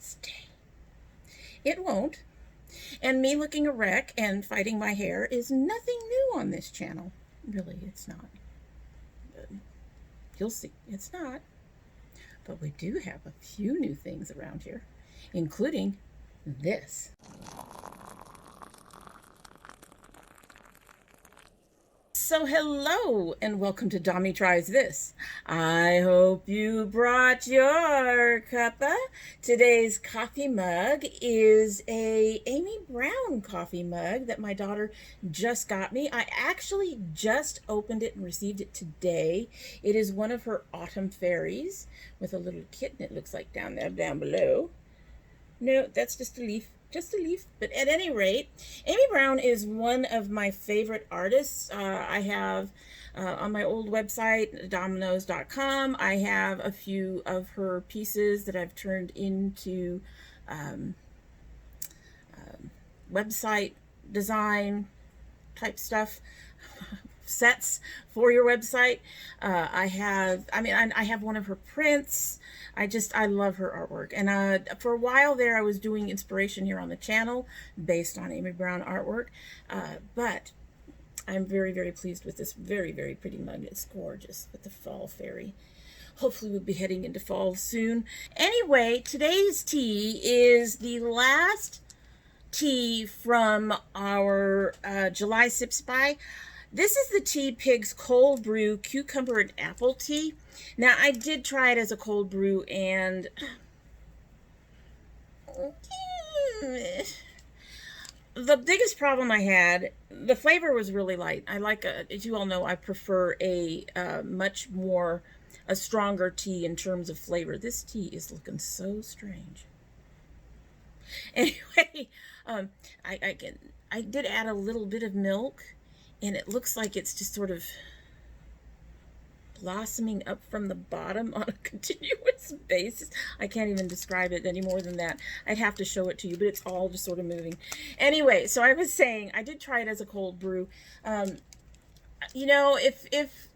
stay. It won't. And me looking a wreck and fighting my hair is nothing new on this channel. Really, it's not. But you'll see, it's not. But we do have a few new things around here, including this. So hello and welcome to Dommy Tries This. I hope you brought your cuppa. Today's coffee mug is a Amy Brown coffee mug that my daughter just got me. I actually just opened it and received it today. It is one of her autumn fairies with a little kitten, it looks like, down there, down below. No, that's just a leaf. Just a leaf. But at any rate, Amy Brown is one of my favorite artists. I have on my old website, dominoes.com, I have a few of her pieces that I've turned into website design type stuff. Sets for your website. I have one of her prints. I love her artwork. And for a while there, I was doing inspiration here on the channel based on Amy Brown artwork. But I'm very, very pleased with this very, very pretty mug. It's gorgeous with the fall fairy. Hopefully we'll be heading into fall soon. Anyway, today's tea is the last tea from our July Sipsby. This is the Tea Pig's Cold Brew Cucumber and Apple Tea. Now, I did try it as a cold brew, and the biggest problem I had, the flavor was really light. I like, as you all know, I prefer a stronger tea in terms of flavor. This tea is looking so strange. Anyway, I did add a little bit of milk. And it looks like it's just sort of blossoming up from the bottom on a continuous basis. I can't even describe it any more than that. I'd have to show it to you, but it's all just sort of moving. Anyway, so I was saying, I did try it as a cold brew. You know, if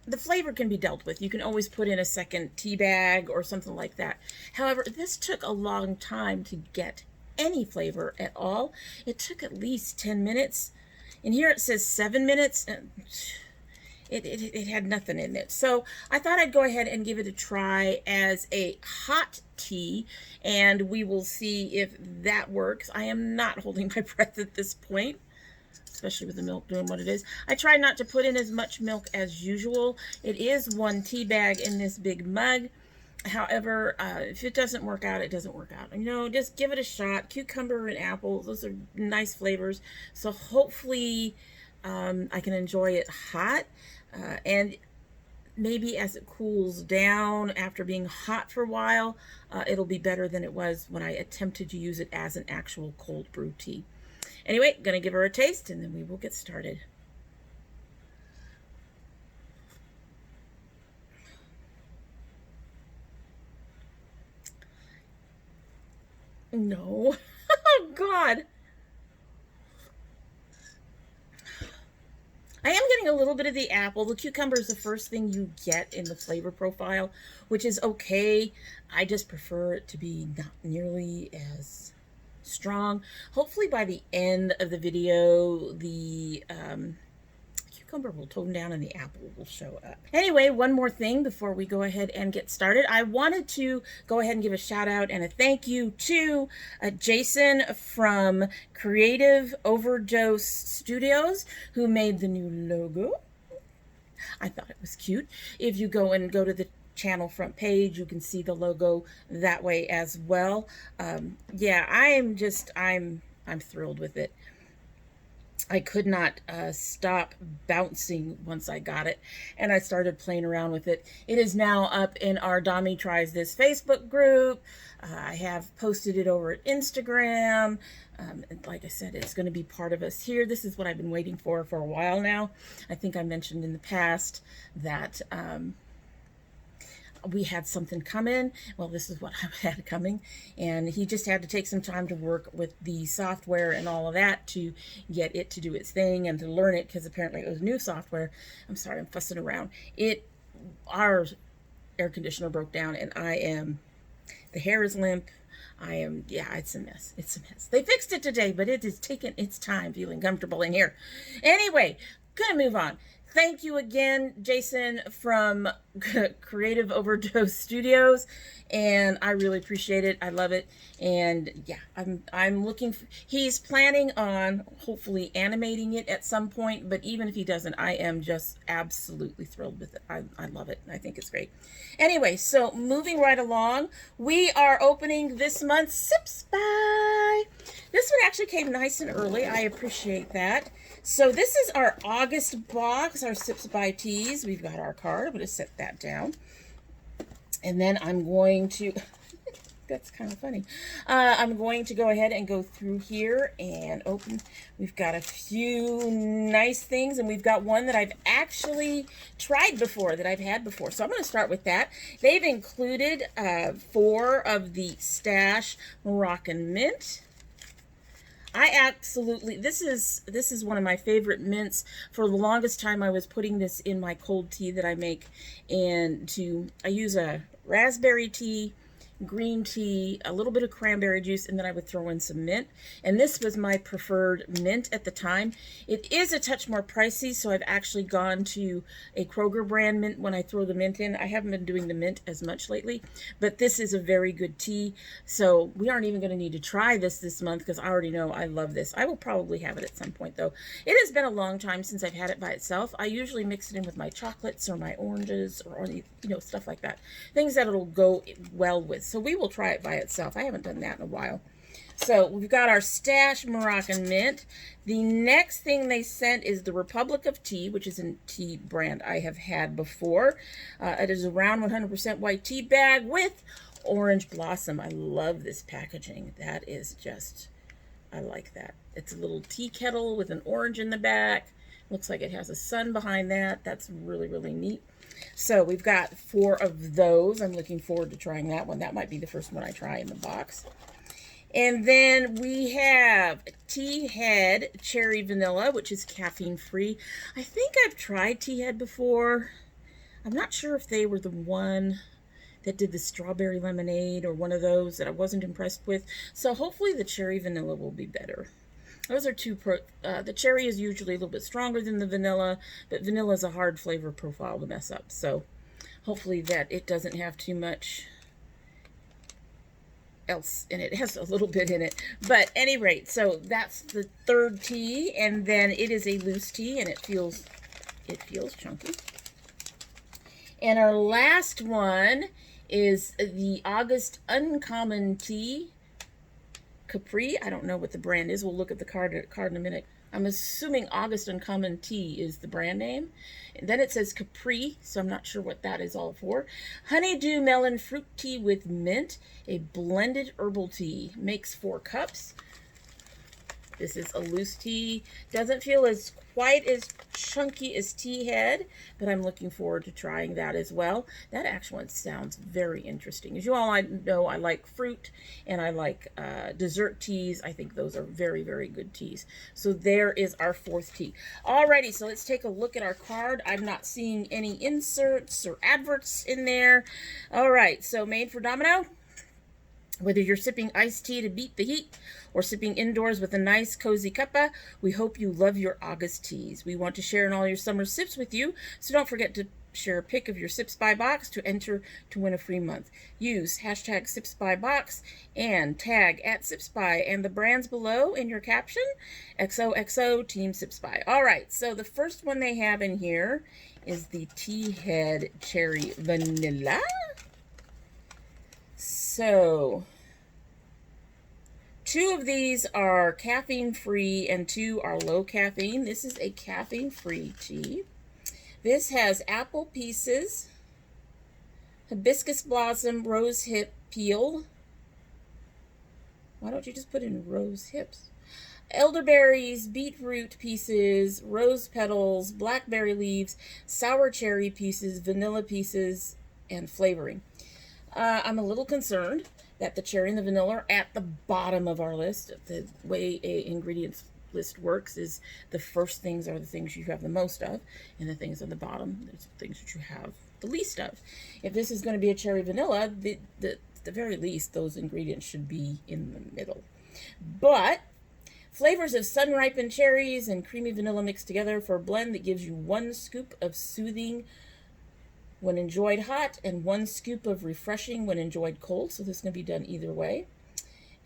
the flavor can be dealt with, you can always put in a second tea bag or something like that. However, this took a long time to get any flavor at all. It took at least 10 minutes. And here it says 7 minutes, and it had nothing in it. So I thought I'd go ahead and give it a try as a hot tea, and we will see if that works. I am not holding my breath at this point, especially with the milk doing what it is. I try not to put in as much milk as usual. It is 1 tea bag in this big mug. However, if it doesn't work out, it doesn't work out. You know, just give it a shot. Cucumber and apple, those are nice flavors. So hopefully I can enjoy it hot. And maybe as it cools down after being hot for a while, it'll be better than it was when I attempted to use it as an actual cold brew tea. Anyway, gonna give her a taste and then we will get started. No. Oh, God. I am getting a little bit of the apple. The cucumber is the first thing you get in the flavor profile, which is okay. I just prefer it to be not nearly as strong. Hopefully by the end of the video, the cucumber will tone down and the apple will show up. Anyway, one more thing before we go ahead and get started. I wanted to go ahead and give a shout out and a thank you to Jason from Creative Overdose Studios, who made the new logo. I thought it was cute. If you go to the channel front page, you can see the logo that way as well. Yeah, I'm thrilled with it. I could not stop bouncing once I got it, and I started playing around with it. It is now up in our Dommy Tries This Facebook group. I have posted it over at Instagram. And like I said, it's going to be part of us here. This is what I've been waiting for a while now. I think I mentioned in the past that we had something coming. Well, this is what I had coming, and he just had to take some time to work with the software and all of that to get it to do its thing and to learn it, because apparently it was new software. I'm sorry, I'm fussing around. Our air conditioner broke down, and I am The hair is limp. Yeah, it's a mess. It's a mess. They fixed it today, but it has taken its time feeling comfortable in here. Anyway, gonna move on. Thank you again, Jason from Creative Overdose Studios, and I really appreciate it. I love it, and yeah, I'm looking. He's planning on hopefully animating it at some point, but even if he doesn't, I am just absolutely thrilled with it. I love it. I think it's great. Anyway, so moving right along, we are opening this month's Sipsby. This one actually came nice and early. I appreciate that. So this is our August box, our Sipsby teas. We've got our card. I'm going to set that down. And then I'm going to, that's kind of funny. I'm going to go ahead and go through here and open. We've got a few nice things, and we've got one that I've actually tried before, that I've had before. So I'm going to start with that. They've included 4 of the Stash Moroccan mint. I absolutely, this is one of my favorite mints. For the longest time, I was putting this in my cold tea that I make, and I use a raspberry tea, green tea, a little bit of cranberry juice, and then I would throw in some mint. And this was my preferred mint at the time. It is a touch more pricey, so I've actually gone to a Kroger brand mint when I throw the mint in. I haven't been doing the mint as much lately, but this is a very good tea. So we aren't even going to need to try this month, because I already know I love this. I will probably have it at some point, though. It has been a long time since I've had it by itself. I usually mix it in with my chocolates or my oranges, or stuff like that. Things that it'll go well with. So we will try it by itself. I haven't done that in a while. So we've got our Stash Moroccan mint. The next thing they sent is the Republic of Tea, which is a tea brand I have had before. It is a round 100% white tea bag with orange blossom. I love this packaging. That is just, I like that. It's a little tea kettle with an orange in the back. Looks like it has a sun behind that. That's really, really neat. So we've got 4 of those. I'm looking forward to trying that one. That might be the first one I try in the box. And then we have Tea Head Cherry Vanilla, which is caffeine free. I think I've tried Tea Head before. I'm not sure if they were the one that did the strawberry lemonade or one of those that I wasn't impressed with. So hopefully the cherry vanilla will be better. Those are the cherry is usually a little bit stronger than the vanilla, but vanilla is a hard flavor profile to mess up. So hopefully that it doesn't have too much else in it. It has a little bit in it. But at any rate, so that's the third tea, and then it is a loose tea, and it feels chunky. And our last one is the August Uncommon Tea Capri. I don't know what the brand is. We'll look at the card in a minute. I'm assuming August Uncommon Tea is the brand name. And then it says Capri, so I'm not sure what that is all for. Honeydew Melon Fruit Tea with Mint, a blended herbal tea. Makes 4 cups. This is a loose tea. Doesn't feel quite as chunky as Tea Head, but I'm looking forward to trying that as well. That actually sounds very interesting. As you all know, I like fruit, and I like dessert teas. I think those are very, very good teas. So there is our 4th tea. Alrighty, so let's take a look at our card. I'm not seeing any inserts or adverts in there. Alright, so made for Domino. Whether you're sipping iced tea to beat the heat or sipping indoors with a nice cozy cuppa, we hope you love your August teas. We want to share in all your summer sips with you, so don't forget to share a pic of your Sipsby box to enter to win a free month. Use hashtag Sipsbybox and tag @Sipsby and the brands below in your caption. XOXO Team Sipsby. All right, so the first one they have in here is the Tea Head Cherry Vanilla. So 2 of these are caffeine free and 2 are low caffeine. This is a caffeine free tea. This has apple pieces, hibiscus blossom, rose hip peel. Why don't you just put in rose hips? Elderberries, beetroot pieces, rose petals, blackberry leaves, sour cherry pieces, vanilla pieces, and flavoring. I'm a little concerned that the cherry and the vanilla are at the bottom of our list. The way a ingredients list works is the first things are the things you have the most of, and the things on the bottom, there's the things that you have the least of. If this is going to be a cherry vanilla, the at the very least, those ingredients should be in the middle. But flavors of sun-ripened cherries and creamy vanilla mixed together for a blend that gives you 1 scoop of soothing when enjoyed hot and 1 scoop of refreshing when enjoyed cold. So this is going to be done either way.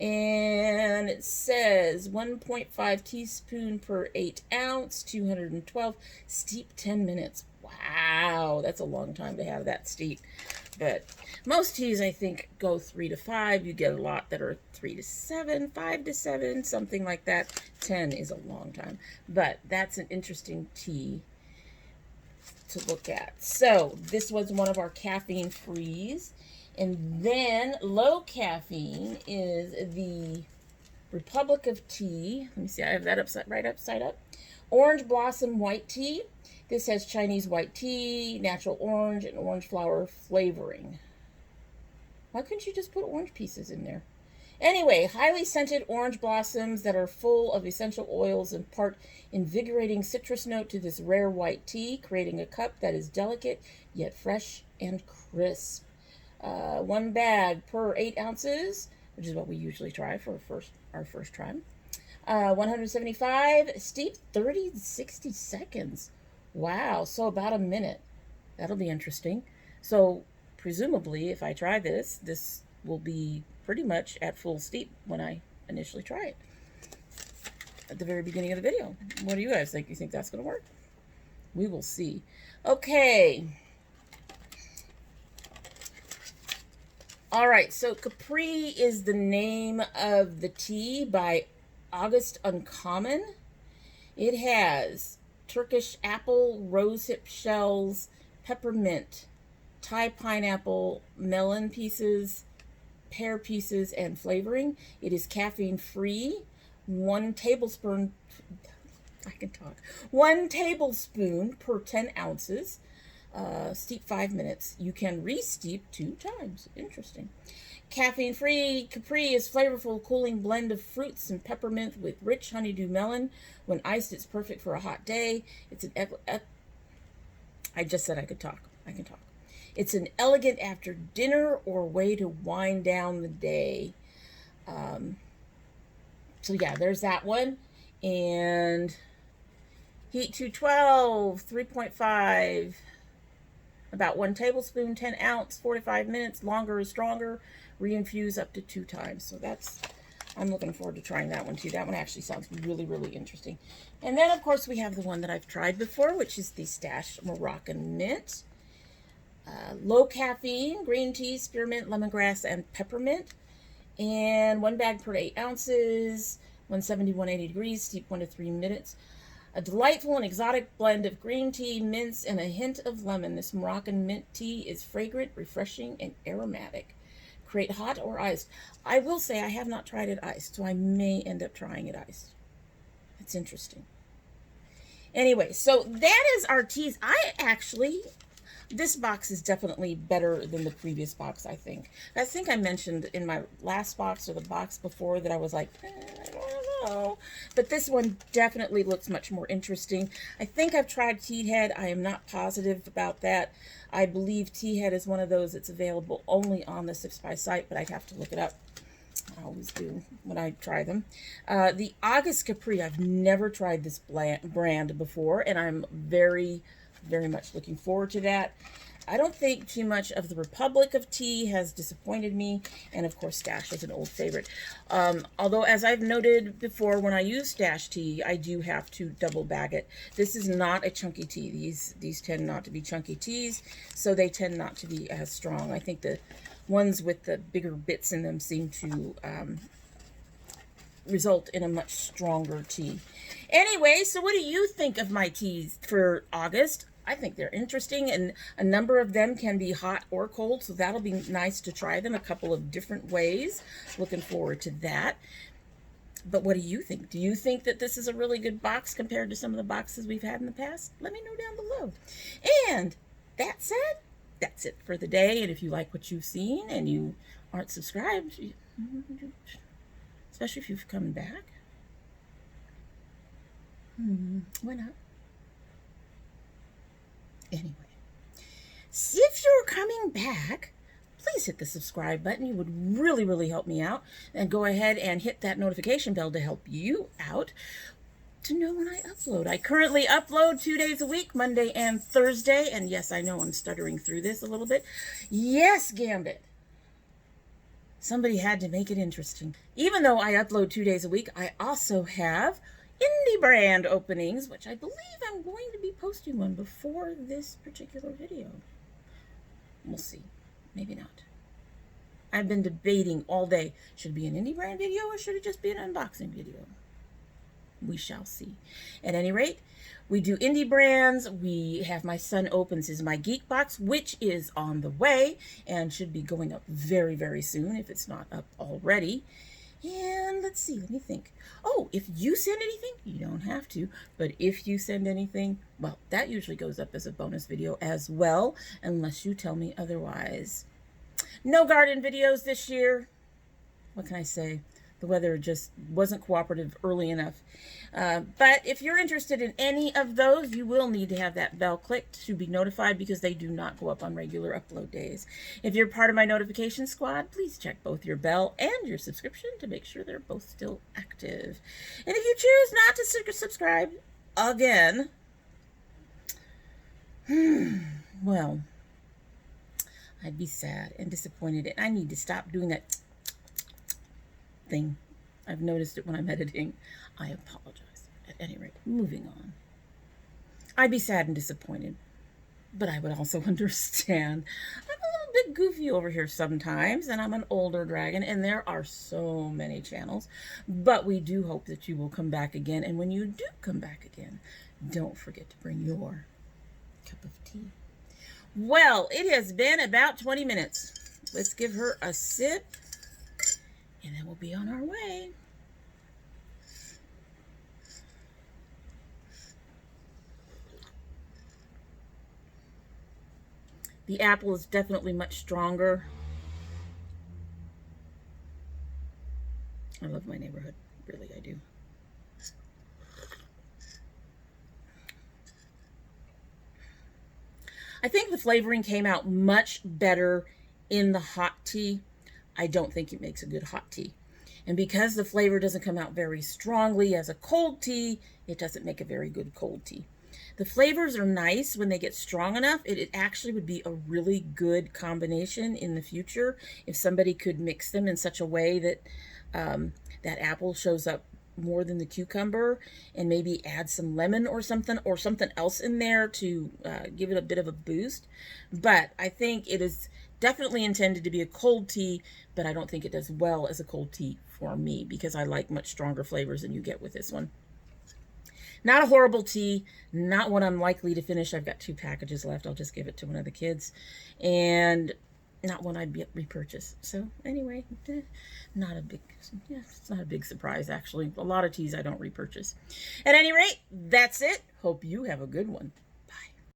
And it says 1.5 teaspoon per 8 ounce, 212, steep 10 minutes. Wow, that's a long time to have that steep. But most teas, I think, go 3 to 5. You get a lot that are 3 to 7, 5 to 7, something like that. 10 is a long time. But that's an interesting tea to look at. So this was one of our caffeine frees. And then low caffeine is the Republic of Tea. Let me see, I have that right upside up. Orange Blossom White Tea. This has Chinese white tea, natural orange, and orange flower flavoring. Why couldn't you just put orange pieces in there? Anyway, highly scented orange blossoms that are full of essential oils impart invigorating citrus note to this rare white tea, creating a cup that is delicate yet fresh and crisp. 1 bag per 8 ounces, which is what we usually try for our first try. 175, steep 30 to 60 seconds. Wow, so about a minute. That'll be interesting. So presumably, if I try this, this will be pretty much at full steep when I initially try it. At the very beginning of the video. What do you guys think? You think that's going to work? We will see. Okay. All right, so Capri is the name of the tea by August Uncommon. It has Turkish apple, rosehip shells, peppermint, Thai pineapple, melon pieces, pear pieces, and flavoring. It is caffeine free. 1 tablespoon, I can talk, 1 tablespoon per 10 ounces. Steep 5 minutes. You can re-steep 2 times. Interesting. Caffeine-free Capri is flavorful, cooling blend of fruits and peppermint with rich honeydew melon. When iced, it's perfect for a hot day. It's an I just said I could talk. I can talk. It's an elegant after dinner or way to wind down the day. So yeah, there's that one. And heat 212, 3.5. About 1 tablespoon, 10 ounce, 45 minutes. Longer is stronger. Reinfuse up to 2 times. So that's, I'm looking forward to trying that one too. That one actually sounds really, really interesting. And then, of course, we have the one that I've tried before, which is the Stash Moroccan Mint. Low caffeine, green tea, spearmint, lemongrass, and peppermint. And 1 bag per 8 ounces, 170, 180 degrees, steep 1 to 3 minutes. A delightful and exotic blend of green tea, mints, and a hint of lemon. This Moroccan mint tea is fragrant, refreshing, and aromatic. Create hot or iced. I will say I have not tried it iced, so I may end up trying it iced. It's interesting. Anyway, so that is our teas. This box is definitely better than the previous box, I think. I think I mentioned in my last box or the box before that I was like, I don't know. But this one definitely looks much more interesting. I think I've tried Tea Head. I am not positive about that. I believe Tea Head is one of those that's available only on the Sipsby site, but I'd have to look it up. I always do when I try them. The August Capri, I've never tried this brand before, and I'm very much looking forward to that. I don't think too much of the Republic of Tea has disappointed me, and of course Stash is an old favorite. Although, as I've noted before, when I use Stash tea, I do have to double bag it. This is not a chunky tea. These tend not to be chunky teas, so they tend not to be as strong. I think the ones with the bigger bits in them seem to result in a much stronger tea. Anyway, so what do you think of my teas for August? I think they're interesting, and a number of them can be hot or cold, so that'll be nice to try them a couple of different ways. Looking forward to that. But what do you think? Do you think that this is a really good box compared to some of the boxes we've had in the past? Let me know down below. And that said, that's it for the day. And if you like what you've seen and you aren't subscribed, especially if you've come back, why not? Anyway, if you're coming back, please hit the subscribe button. You would really, really help me out. And go ahead and hit that notification bell to help you out to know when I upload. I currently upload 2 days a week, Monday and Thursday. And yes, I know I'm stuttering through this a little bit. Yes, Gambit. Somebody had to make it interesting. Even though I upload 2 days a week, I also have indie brand openings, which I believe I'm going to be posting one before this particular video. We'll see. Maybe not. I've been debating all day. Should it be an indie brand video or should it just be an unboxing video? We shall see. At any rate, we do indie brands. We have My Son Opens his My Geek Box, which is on the way and should be going up very, very soon if it's not up already. And let's see, let me think. Oh, if you send anything, you don't have to, but if you send anything, well, that usually goes up as a bonus video as well, unless you tell me otherwise. No garden videos this year. What can I say? The weather just wasn't cooperative early enough. But if you're interested in any of those, you will need to have that bell clicked to be notified because they do not go up on regular upload days. If you're part of my notification squad, please check both your bell and your subscription to make sure they're both still active. And if you choose not to subscribe again, well, I'd be sad and disappointed, and I need to stop doing that thing. I've noticed it when I'm editing. I apologize. At any rate, moving on. I'd be sad and disappointed, but I would also understand. I'm a little bit goofy over here sometimes, and I'm an older dragon, and there are so many channels, but we do hope that you will come back again, and when you do come back again, don't forget to bring your cup of tea. Well, it has been about 20 minutes. Let's give her a sip, and then we'll be on our way. The apple is definitely much stronger. I love my neighborhood. Really, I do. I think the flavoring came out much better in the hot tea. I don't think it makes a good hot tea. And because the flavor doesn't come out very strongly as a cold tea, it doesn't make a very good cold tea. The flavors are nice when they get strong enough. It actually would be a really good combination in the future if somebody could mix them in such a way that that apple shows up more than the cucumber, and maybe add some lemon or something else in there to give it a bit of a boost. But I think it is definitely intended to be a cold tea, but I don't think it does well as a cold tea for me because I like much stronger flavors than you get with this one. Not a horrible tea, not one I'm likely to finish. I've got 2 packages left. I'll just give it to one of the kids. And not one I'd repurchase. So anyway, it's not a big surprise, actually. A lot of teas I don't repurchase. At any rate, that's it. Hope you have a good one.